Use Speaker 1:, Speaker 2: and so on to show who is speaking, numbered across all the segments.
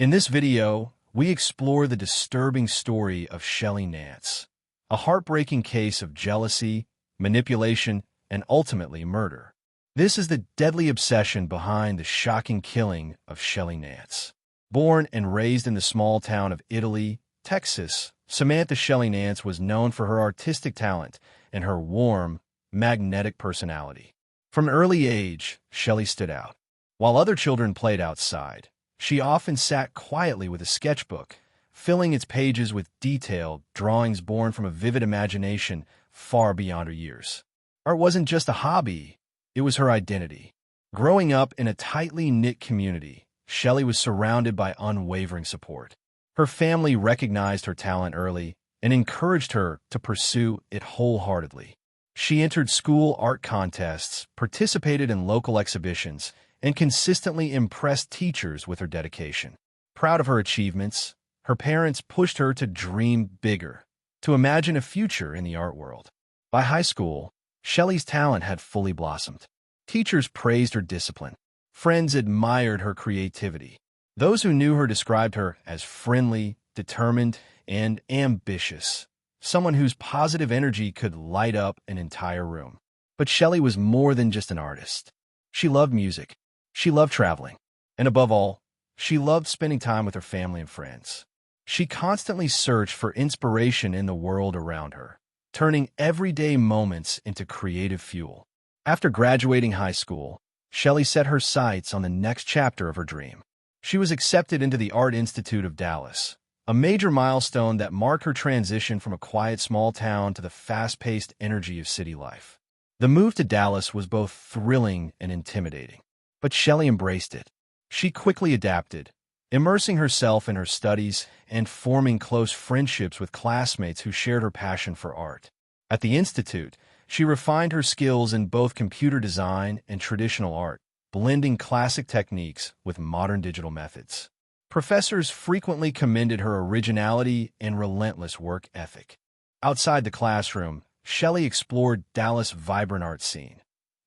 Speaker 1: In this video, we explore the disturbing story of Shelly Nance, a heartbreaking case of jealousy, manipulation, and ultimately murder. This is the deadly obsession behind the shocking killing of Shelly Nance. Born and raised in the small town of Italy, Texas, Samantha Shelly Nance was known for her artistic talent and her warm, magnetic personality. From an early age, Shelly stood out. While other children played outside, she often sat quietly with a sketchbook, filling its pages with detailed drawings born from a vivid imagination far beyond her years. Art wasn't just a hobby, it was her identity. Growing up in a tightly knit community, Shelly was surrounded by unwavering support. Her family recognized her talent early and encouraged her to pursue it wholeheartedly. She entered school art contests, participated in local exhibitions, and consistently impressed teachers with her dedication. Proud of her achievements, her parents pushed her to dream bigger, to imagine a future in the art world. By high school, Shelly's talent had fully blossomed. Teachers praised her discipline. Friends admired her creativity. Those who knew her described her as friendly, determined, and ambitious, someone whose positive energy could light up an entire room. But Shelly was more than just an artist. She loved music. She loved traveling. And above all, she loved spending time with her family and friends. She constantly searched for inspiration in the world around her, turning everyday moments into creative fuel. After graduating high school, Shelly set her sights on the next chapter of her dream. She was accepted into the Art Institute of Dallas, a major milestone that marked her transition from a quiet small town to the fast-paced energy of city life. The move to Dallas was both thrilling and intimidating, but Shelly embraced it. She quickly adapted, immersing herself in her studies and forming close friendships with classmates who shared her passion for art. At the Institute, she refined her skills in both computer design and traditional art, blending classic techniques with modern digital methods. Professors frequently commended her originality and relentless work ethic. Outside the classroom, Shelly explored Dallas' vibrant art scene,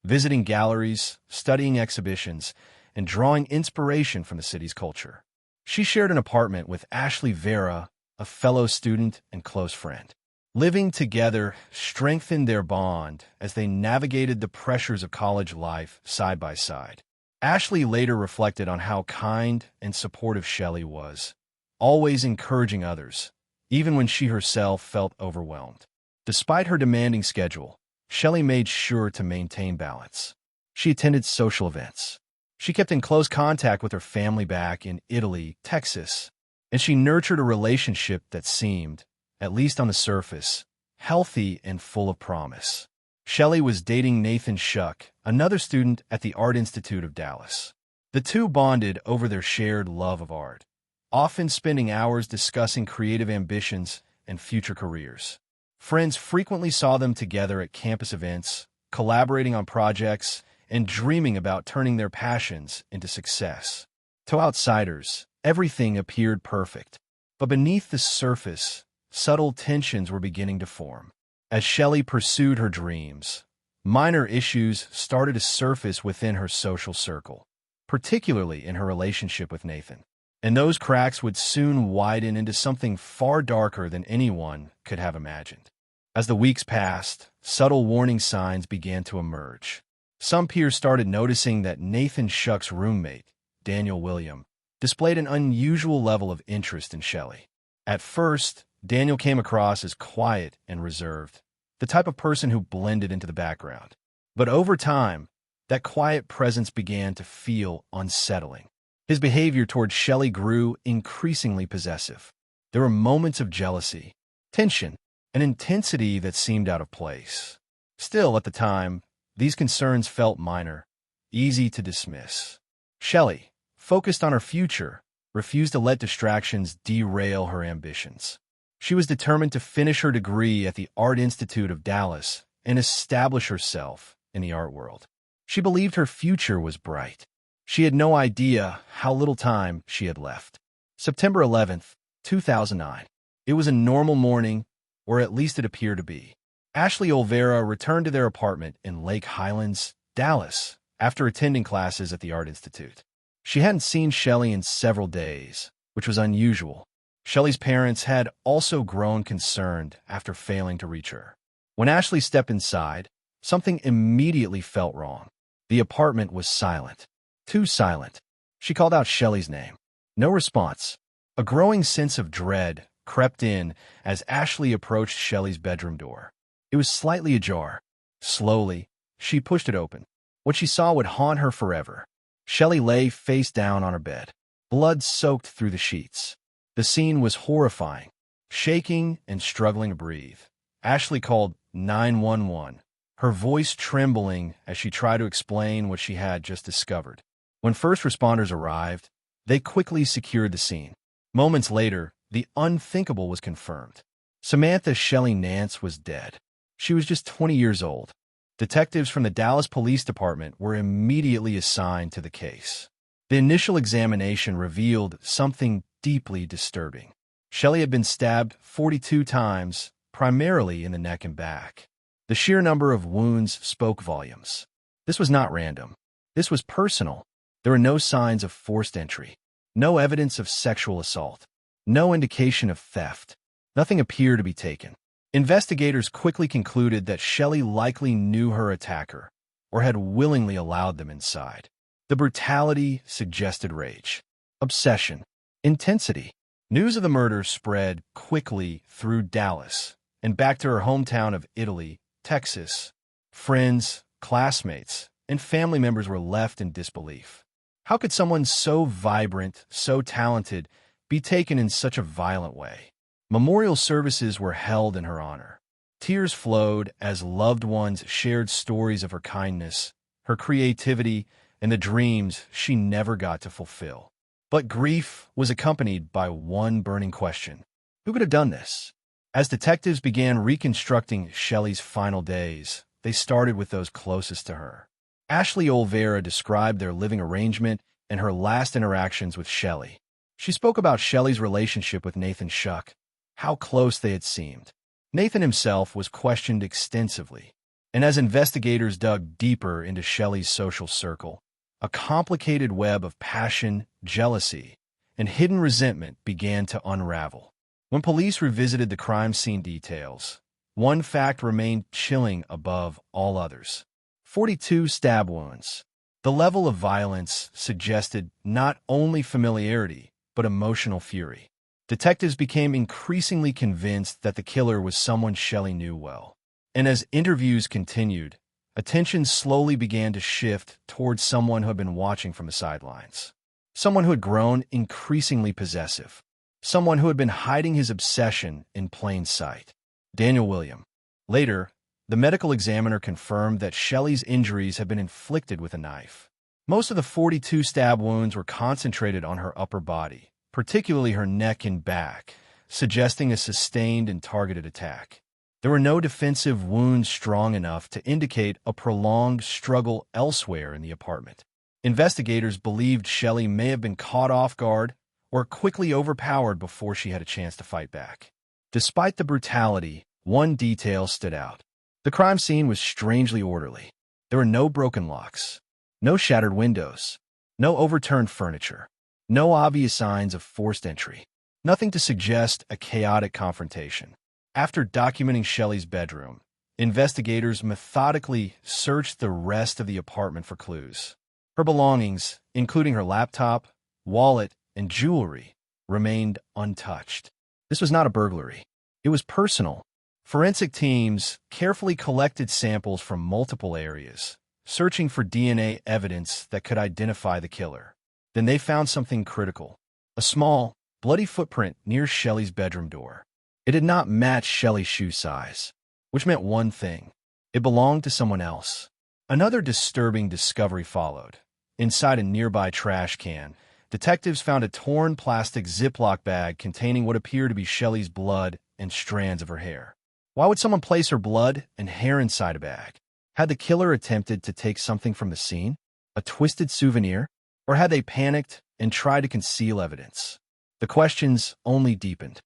Speaker 1: visiting galleries, studying exhibitions, and drawing inspiration from the city's culture. She shared an apartment with Ashley Vera, a fellow student and close friend. Living together strengthened their bond as they navigated the pressures of college life side by side. Ashley later reflected on how kind and supportive Shelly was, always encouraging others, even when she herself felt overwhelmed. Despite her demanding schedule, Shelly made sure to maintain balance. She attended social events. She kept in close contact with her family back in Italy, Texas, and she nurtured a relationship that seemed, at least on the surface, healthy and full of promise. Shelly was dating Nathan Shuck, another student at the Art Institute of Dallas. The two bonded over their shared love of art, often spending hours discussing creative ambitions and future careers. Friends frequently saw them together at campus events, collaborating on projects, and dreaming about turning their passions into success. To outsiders, everything appeared perfect. But beneath the surface, subtle tensions were beginning to form. As Shelly pursued her dreams, minor issues started to surface within her social circle, particularly in her relationship with Nathan. And those cracks would soon widen into something far darker than anyone could have imagined. As the weeks passed, subtle warning signs began to emerge. Some peers started noticing that Nathan Shuck's roommate, Daniel William, displayed an unusual level of interest in Shelly. At first, Daniel came across as quiet and reserved, the type of person who blended into the background. But over time, that quiet presence began to feel unsettling. His behavior toward Shelly grew increasingly possessive. There were moments of jealousy, tension, and intensity that seemed out of place. Still, at the time, these concerns felt minor, easy to dismiss. Shelly, focused on her future, refused to let distractions derail her ambitions. She was determined to finish her degree at the Art Institute of Dallas and establish herself in the art world. She believed her future was bright. She had no idea how little time she had left. September 11th, 2009. It was a normal morning, or at least it appeared to be. Ashley Olvera returned to their apartment in Lake Highlands, Dallas, after attending classes at the Art Institute. She hadn't seen Shelly in several days, which was unusual. Shelly's parents had also grown concerned after failing to reach her. When Ashley stepped inside, something immediately felt wrong. The apartment was silent. Too silent. She called out Shelly's name. No response. A growing sense of dread crept in as Ashley approached Shelly's bedroom door. It was slightly ajar. Slowly, she pushed it open. What she saw would haunt her forever. Shelly lay face down on her bed, blood soaked through the sheets. The scene was horrifying. Shaking and struggling to breathe, Ashley called 911, her voice trembling as she tried to explain what she had just discovered. When first responders arrived, they quickly secured the scene. Moments later, the unthinkable was confirmed. Samantha Shelly Nance was dead. She was just 20 years old. Detectives from the Dallas Police Department were immediately assigned to the case. The initial examination revealed something deeply disturbing. Shelly had been stabbed 42 times, primarily in the neck and back. The sheer number of wounds spoke volumes. This was not random. This was personal. There were no signs of forced entry, no evidence of sexual assault, no indication of theft. Nothing appeared to be taken. Investigators quickly concluded that Shelly likely knew her attacker or had willingly allowed them inside. The brutality suggested rage, obsession, intensity. News of the murder spread quickly through Dallas and back to her hometown of Italy, Texas. Friends, classmates, and family members were left in disbelief. How could someone so vibrant, so talented, be taken in such a violent way? Memorial services were held in her honor. Tears flowed as loved ones shared stories of her kindness, her creativity, and the dreams she never got to fulfill. But grief was accompanied by one burning question. Who could have done this? As detectives began reconstructing Shelly's final days, they started with those closest to her. Ashley Olvera described their living arrangement and her last interactions with Shelly. She spoke about Shelly's relationship with Nathan Shuck, how close they had seemed. Nathan himself was questioned extensively, and as investigators dug deeper into Shelly's social circle, a complicated web of passion, jealousy, and hidden resentment began to unravel. When police revisited the crime scene details, one fact remained chilling above all others. 42 stab wounds. The level of violence suggested not only familiarity, but emotional fury. Detectives became increasingly convinced that the killer was someone Shelly knew well. And as interviews continued, attention slowly began to shift towards someone who had been watching from the sidelines. Someone who had grown increasingly possessive. Someone who had been hiding his obsession in plain sight. Daniel William. Later, the medical examiner confirmed that Shelly's injuries had been inflicted with a knife. Most of the 42 stab wounds were concentrated on her upper body, particularly her neck and back, suggesting a sustained and targeted attack. There were no defensive wounds strong enough to indicate a prolonged struggle elsewhere in the apartment. Investigators believed Shelly may have been caught off guard or quickly overpowered before she had a chance to fight back. Despite the brutality, one detail stood out. The crime scene was strangely orderly. There were no broken locks, no shattered windows, no overturned furniture, no obvious signs of forced entry, nothing to suggest a chaotic confrontation. After documenting Shelly's bedroom, investigators methodically searched the rest of the apartment for clues. Her belongings, including her laptop, wallet, and jewelry, remained untouched. This was not a burglary. It was personal. Forensic teams carefully collected samples from multiple areas, searching for DNA evidence that could identify the killer. Then they found something critical, a small, bloody footprint near Shelly's bedroom door. It did not match Shelly's shoe size, which meant one thing. It belonged to someone else. Another disturbing discovery followed. Inside a nearby trash can, detectives found a torn plastic Ziploc bag containing what appeared to be Shelly's blood and strands of her hair. Why would someone place her blood and hair inside a bag? Had the killer attempted to take something from the scene? A twisted souvenir? Or had they panicked and tried to conceal evidence? The questions only deepened.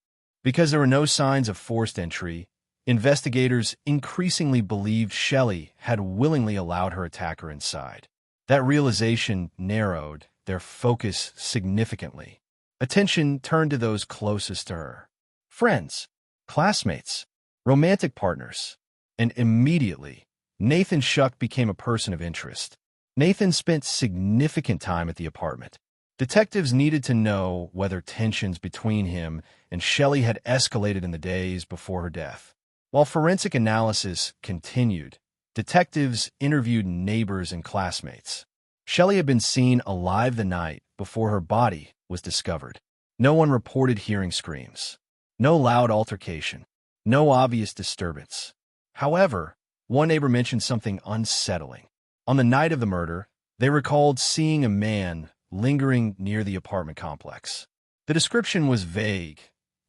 Speaker 1: Because there were no signs of forced entry, investigators increasingly believed Shelly had willingly allowed her attacker inside. That realization narrowed their focus significantly. Attention turned to those closest to her. Friends, classmates, romantic partners. And immediately, Nathan Shuck became a person of interest. Nathan spent significant time at the apartment. Detectives needed to know whether tensions between him and Shelly had escalated in the days before her death. While forensic analysis continued, detectives interviewed neighbors and classmates. Shelly had been seen alive the night before her body was discovered. No one reported hearing screams. No loud altercation. No obvious disturbance. However, one neighbor mentioned something unsettling. On the night of the murder, they recalled seeing a man lingering near the apartment complex. The description was vague,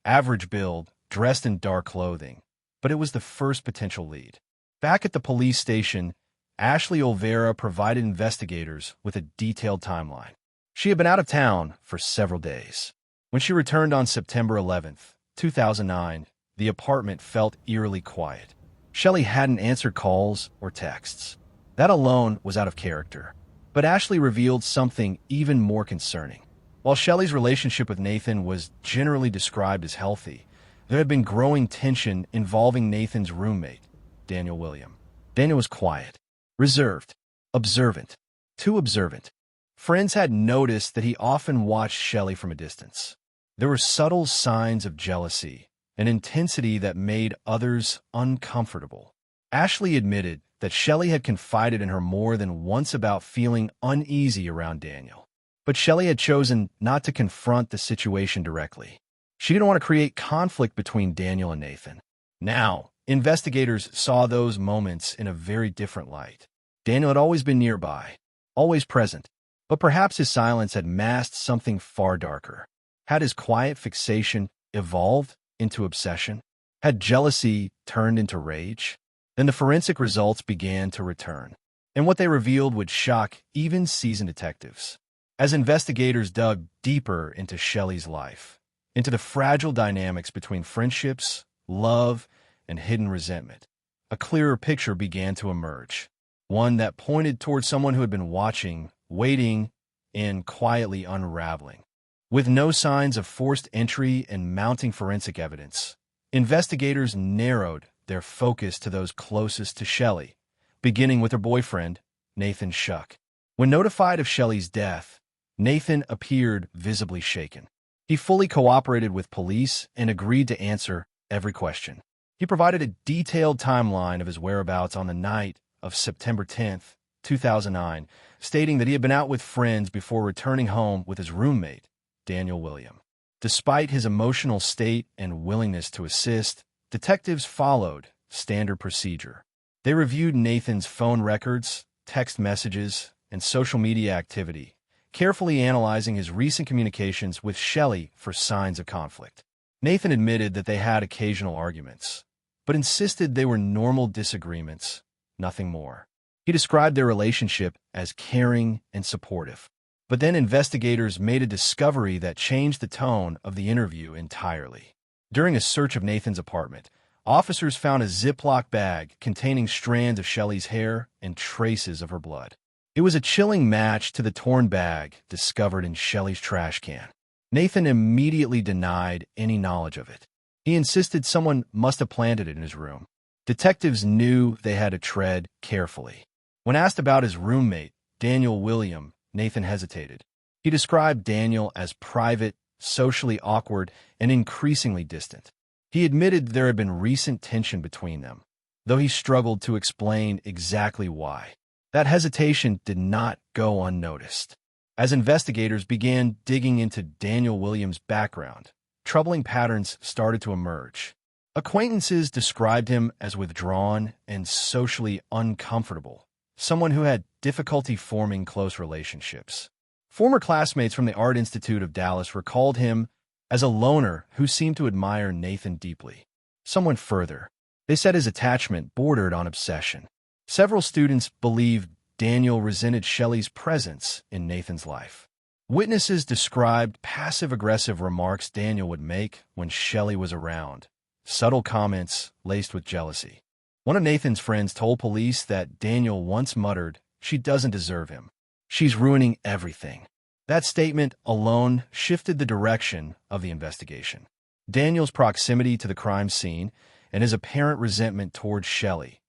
Speaker 1: average build, dressed in dark clothing, but it was the first potential lead. Back at the police station, Ashley Olvera provided investigators with a detailed timeline. She had been out of town for several days. When she returned on September 11th, 2009, the apartment felt eerily quiet. Shelly hadn't answered calls or texts. That alone was out of character. But Ashley revealed something even more concerning. While Shelly's relationship with Nathan was generally described as healthy, there had been growing tension involving Nathan's roommate, Daniel William. Daniel was quiet, reserved, observant, too observant. Friends had noticed that he often watched Shelly from a distance. There were subtle signs of jealousy, an intensity that made others uncomfortable. Ashley admitted that Shelly had confided in her more than once about feeling uneasy around Daniel. But Shelly had chosen not to confront the situation directly. She didn't want to create conflict between Daniel and Nathan. Now, investigators saw those moments in a very different light. Daniel had always been nearby, always present, but perhaps his silence had masked something far darker. Had his quiet fixation evolved into obsession? Had jealousy turned into rage? Then the forensic results began to return, and what they revealed would shock even seasoned detectives. As investigators dug deeper into Shelly's life, into the fragile dynamics between friendships, love, and hidden resentment, a clearer picture began to emerge, one that pointed toward someone who had been watching, waiting, and quietly unraveling. With no signs of forced entry and mounting forensic evidence, investigators narrowed their focus to those closest to Shelly, beginning with her boyfriend, Nathan Shuck. When notified of Shelly's death, Nathan appeared visibly shaken. He fully cooperated with police and agreed to answer every question. He provided a detailed timeline of his whereabouts on the night of September 10th, 2009, stating that he had been out with friends before returning home with his roommate, Daniel William. Despite his emotional state and willingness to assist, detectives followed standard procedure. They reviewed Nathan's phone records, text messages, and social media activity, carefully analyzing his recent communications with Shelly for signs of conflict. Nathan admitted that they had occasional arguments, but insisted they were normal disagreements, nothing more. He described their relationship as caring and supportive. But then investigators made a discovery that changed the tone of the interview entirely. During a search of Nathan's apartment, officers found a Ziploc bag containing strands of Shelly's hair and traces of her blood. It was a chilling match to the torn bag discovered in Shelly's trash can. Nathan immediately denied any knowledge of it. He insisted someone must have planted it in his room. Detectives knew they had to tread carefully. When asked about his roommate, Daniel William, Nathan hesitated. He described Daniel as private, socially awkward, and increasingly distant. He admitted there had been recent tension between them, though he struggled to explain exactly why. That hesitation did not go unnoticed. As investigators began digging into Daniel Williams' background, troubling patterns started to emerge. Acquaintances described him as withdrawn and socially uncomfortable, someone who had difficulty forming close relationships. Former classmates from the Art Institute of Dallas recalled him as a loner who seemed to admire Nathan deeply. Some went further. They said his attachment bordered on obsession. Several students believed Daniel resented Shelly's presence in Nathan's life. Witnesses described passive-aggressive remarks Daniel would make when Shelly was around, subtle comments laced with jealousy. One of Nathan's friends told police that Daniel once muttered, "She doesn't deserve him. She's ruining everything." That statement alone shifted the direction of the investigation. Daniel's proximity to the crime scene and his apparent resentment towards Shelly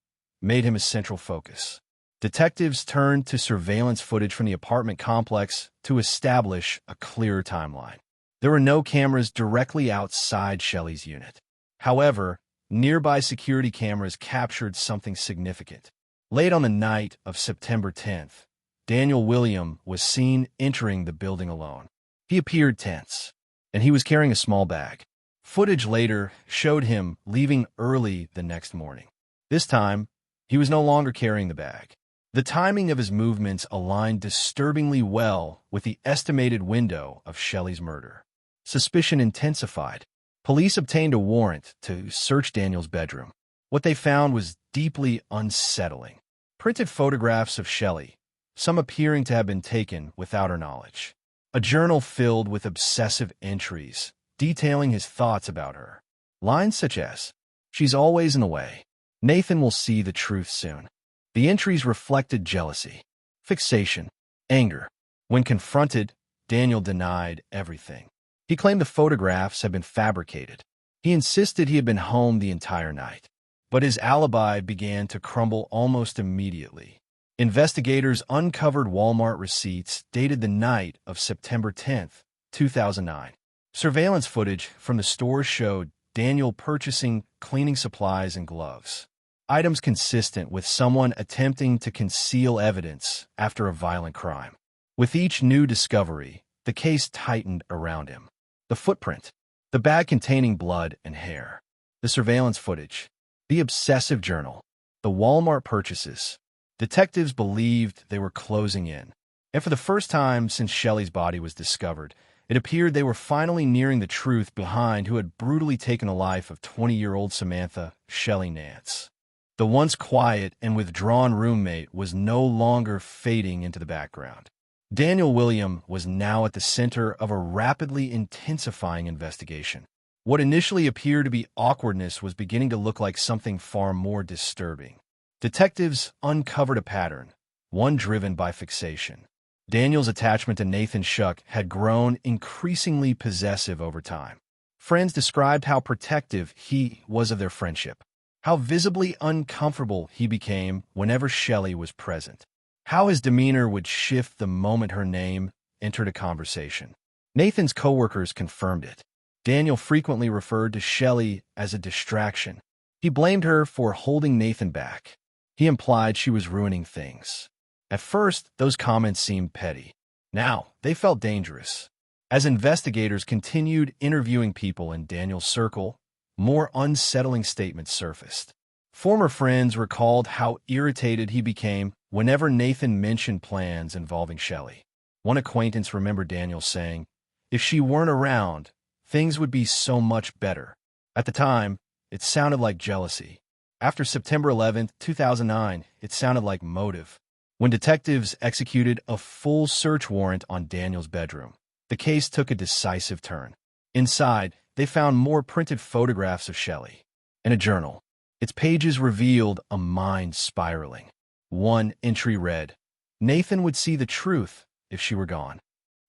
Speaker 1: made him a central focus. Detectives turned to surveillance footage from the apartment complex to establish a clearer timeline. There were no cameras directly outside Shelly's unit. However, nearby security cameras captured something significant. Late on the night of September 10th, Daniel William was seen entering the building alone. He appeared tense, and he was carrying a small bag. Footage later showed him leaving early the next morning. This time, he was no longer carrying the bag. The timing of his movements aligned disturbingly well with the estimated window of Shelly's murder. Suspicion intensified. Police obtained a warrant to search Daniel's bedroom. What they found was deeply unsettling. Printed photographs of Shelly, some appearing to have been taken without her knowledge. A journal filled with obsessive entries, detailing his thoughts about her. Lines such as, "She's always in the way. Nathan will see the truth soon." The entries reflected jealousy, fixation, anger. When confronted, Daniel denied everything. He claimed the photographs had been fabricated. He insisted he had been home the entire night. But his alibi began to crumble almost immediately. Investigators uncovered Walmart receipts dated the night of September 10th, 2009. Surveillance footage from the store showed Daniel purchasing cleaning supplies and gloves, items consistent with someone attempting to conceal evidence after a violent crime. With each new discovery, the case tightened around him. The footprint, the bag containing blood and hair, the surveillance footage, the obsessive journal, the Walmart purchases. Detectives believed they were closing in. And for the first time since Shelly's body was discovered, it appeared they were finally nearing the truth behind who had brutally taken the life of 20-year-old Samantha, Shelly Nance. The once quiet and withdrawn roommate was no longer fading into the background. Daniel William was now at the center of a rapidly intensifying investigation. What initially appeared to be awkwardness was beginning to look like something far more disturbing. Detectives uncovered a pattern, one driven by fixation. Daniel's attachment to Nathan Shuck had grown increasingly possessive over time. Friends described how protective he was of their friendship, how visibly uncomfortable he became whenever Shelly was present, how his demeanor would shift the moment her name entered a conversation. Nathan's coworkers confirmed it. Daniel frequently referred to Shelly as a distraction. He blamed her for holding Nathan back. He implied she was ruining things. At first, those comments seemed petty. Now, they felt dangerous. As investigators continued interviewing people in Daniel's circle, more unsettling statements surfaced. Former friends recalled how irritated he became whenever Nathan mentioned plans involving Shelly. One acquaintance remembered Daniel saying, "If she weren't around, things would be so much better." At the time, it sounded like jealousy. After September 11, 2009, it sounded like motive. When detectives executed a full search warrant on Daniel's bedroom, the case took a decisive turn. Inside, they found more printed photographs of Shelly and a journal. Its pages revealed a mind spiraling. One entry read, "Nathan would see the truth if she were gone."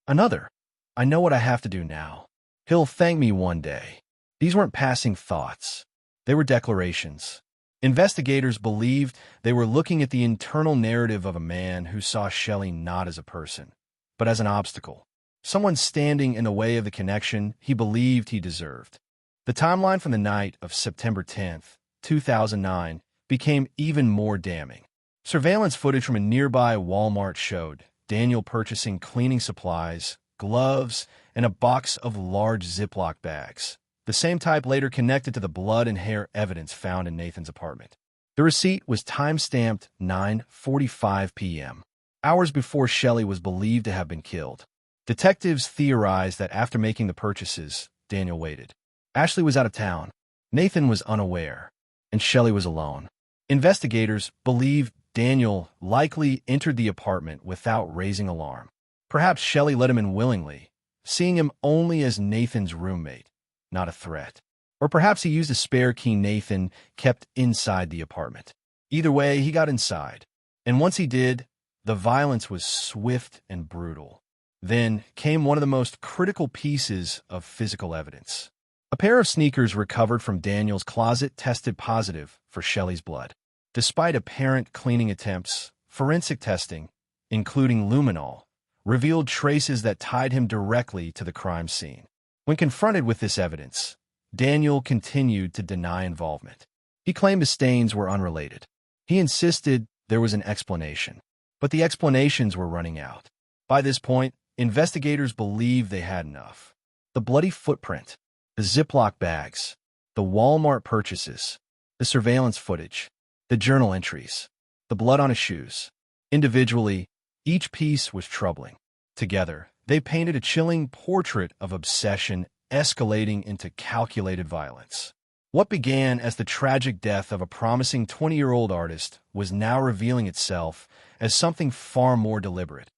Speaker 1: Another, "I know what I have to do now. He'll thank me one day." These weren't passing thoughts. They were declarations. Investigators believed they were looking at the internal narrative of a man who saw Shelly not as a person, but as an obstacle, someone standing in the way of the connection he believed he deserved. The timeline from the night of September 10th, 2009, became even more damning. Surveillance footage from a nearby Walmart showed Daniel purchasing cleaning supplies, gloves, and a box of large Ziploc bags, the same type later connected to the blood and hair evidence found in Nathan's apartment. The receipt was time-stamped 9:45 p.m., hours before Shelly was believed to have been killed. Detectives theorized that after making the purchases, Daniel waited. Ashley was out of town, Nathan was unaware, and Shelly was alone. Investigators believe Daniel likely entered the apartment without raising alarm. Perhaps Shelly let him in willingly, seeing him only as Nathan's roommate, not a threat. Or perhaps he used a spare key Nathan kept inside the apartment. Either way, he got inside. And once he did, the violence was swift and brutal. Then came one of the most critical pieces of physical evidence. A pair of sneakers recovered from Daniel's closet tested positive for Shelly's blood. Despite apparent cleaning attempts, forensic testing, including luminol, revealed traces that tied him directly to the crime scene. When confronted with this evidence, Daniel continued to deny involvement. He claimed the stains were unrelated. He insisted there was an explanation, but the explanations were running out. By this point, investigators believed they had enough. The bloody footprint, the Ziploc bags, the Walmart purchases, the surveillance footage, the journal entries, the blood on his shoes. Individually, each piece was troubling. Together, they painted a chilling portrait of obsession escalating into calculated violence. What began as the tragic death of a promising 20-year-old artist was now revealing itself as something far more deliberate,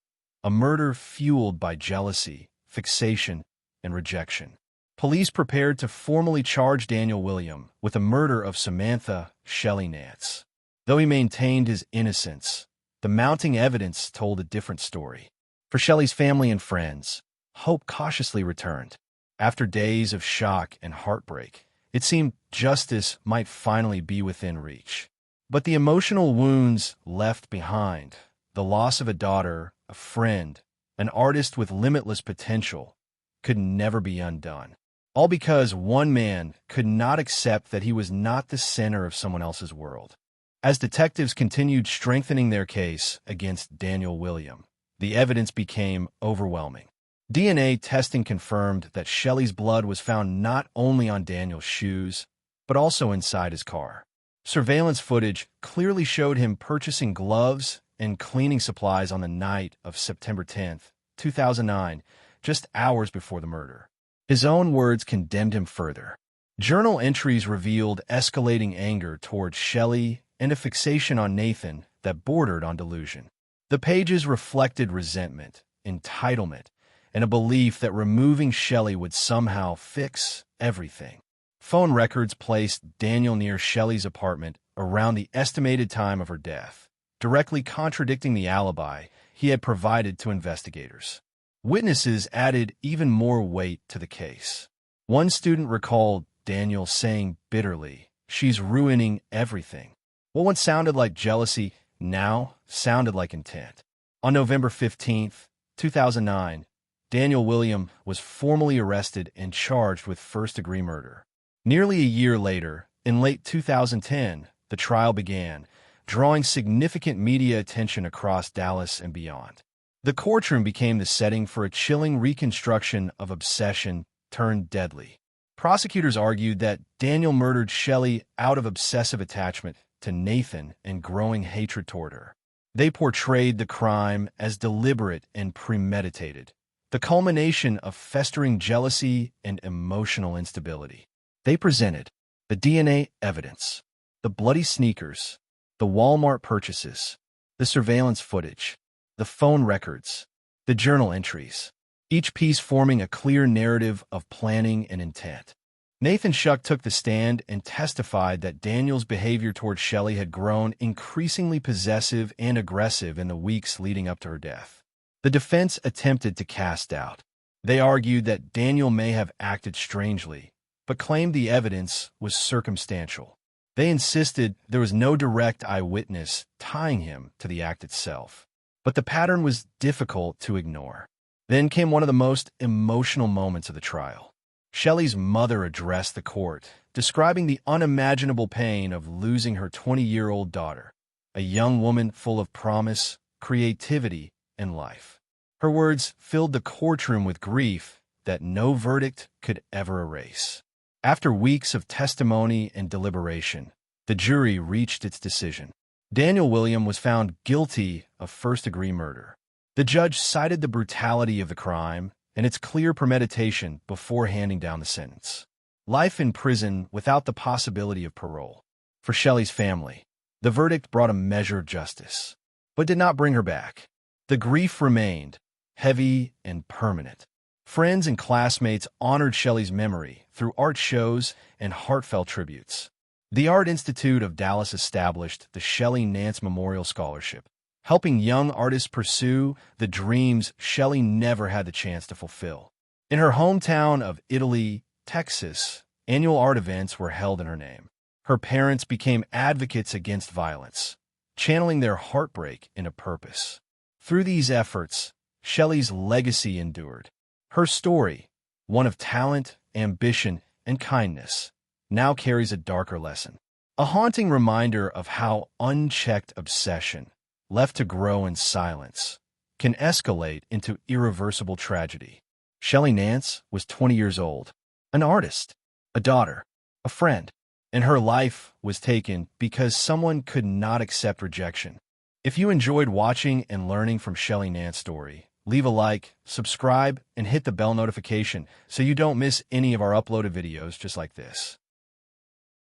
Speaker 1: a murder fueled by jealousy, fixation, and rejection. Police prepared to formally charge Daniel William with the murder of Samantha Shelly Nance. Though he maintained his innocence, the mounting evidence told a different story. For Shelly's family and friends, hope cautiously returned. After days of shock and heartbreak, it seemed justice might finally be within reach. But the emotional wounds left behind, the loss of a daughter, a friend, an artist with limitless potential, could never be undone. All because one man could not accept that he was not the center of someone else's world. As detectives continued strengthening their case against Daniel William, the evidence became overwhelming. DNA testing confirmed that Shelly's blood was found not only on Daniel's shoes, but also inside his car. Surveillance footage clearly showed him purchasing gloves and cleaning supplies on the night of September 10, 2009, just hours before the murder. His own words condemned him further. Journal entries revealed escalating anger towards Shelly and a fixation on Nathan that bordered on delusion. The pages reflected resentment, entitlement, and a belief that removing Shelly would somehow fix everything. Phone records placed Daniel near Shelly's apartment around the estimated time of her death, directly contradicting the alibi he had provided to investigators. Witnesses added even more weight to the case. One student recalled Daniel saying bitterly, "She's ruining everything." What once sounded like jealousy now sounded like intent. On November 15, 2009, Daniel William was formally arrested and charged with first-degree murder. Nearly a year later, in late 2010, the trial began, drawing significant media attention across Dallas and beyond. The courtroom became the setting for a chilling reconstruction of obsession turned deadly. Prosecutors argued that Daniel murdered Shelly out of obsessive attachment to Nathan and growing hatred toward her. They portrayed the crime as deliberate and premeditated, the culmination of festering jealousy and emotional instability. They presented the DNA evidence, the bloody sneakers, the Walmart purchases, the surveillance footage, the phone records, the journal entries, each piece forming a clear narrative of planning and intent. Nathan Shuck took the stand and testified that Daniel's behavior toward Shelly had grown increasingly possessive and aggressive in the weeks leading up to her death. The defense attempted to cast doubt. They argued that Daniel may have acted strangely, but claimed the evidence was circumstantial. They insisted there was no direct eyewitness tying him to the act itself. But the pattern was difficult to ignore. Then came one of the most emotional moments of the trial. Shelly's mother addressed the court, describing the unimaginable pain of losing her 20-year-old daughter, a young woman full of promise, creativity, and life. Her words filled the courtroom with grief that no verdict could ever erase. After weeks of testimony and deliberation, the jury reached its decision. Daniel William was found guilty of first-degree murder. The judge cited the brutality of the crime and its clear premeditation before handing down the sentence. Life in prison without the possibility of parole. For Shelly's family, the verdict brought a measure of justice, but did not bring her back. The grief remained, heavy and permanent. Friends and classmates honored Shelly's memory through art shows and heartfelt tributes. The Art Institute of Dallas established the Shelly Nance Memorial Scholarship, helping young artists pursue the dreams Shelly never had the chance to fulfill. In her hometown of Italy, Texas, annual art events were held in her name. Her parents became advocates against violence, channeling their heartbreak into purpose. Through these efforts, Shelly's legacy endured. Her story, one of talent, ambition, and kindness, now carries a darker lesson. A haunting reminder of how unchecked obsession, left to grow in silence, can escalate into irreversible tragedy. Shelly Nance was 20 years old, an artist, a daughter, a friend, and her life was taken because someone could not accept rejection. If you enjoyed watching and learning from Shelly Nance's story, leave a like, subscribe, and hit the bell notification so you don't miss any of our uploaded videos just like this.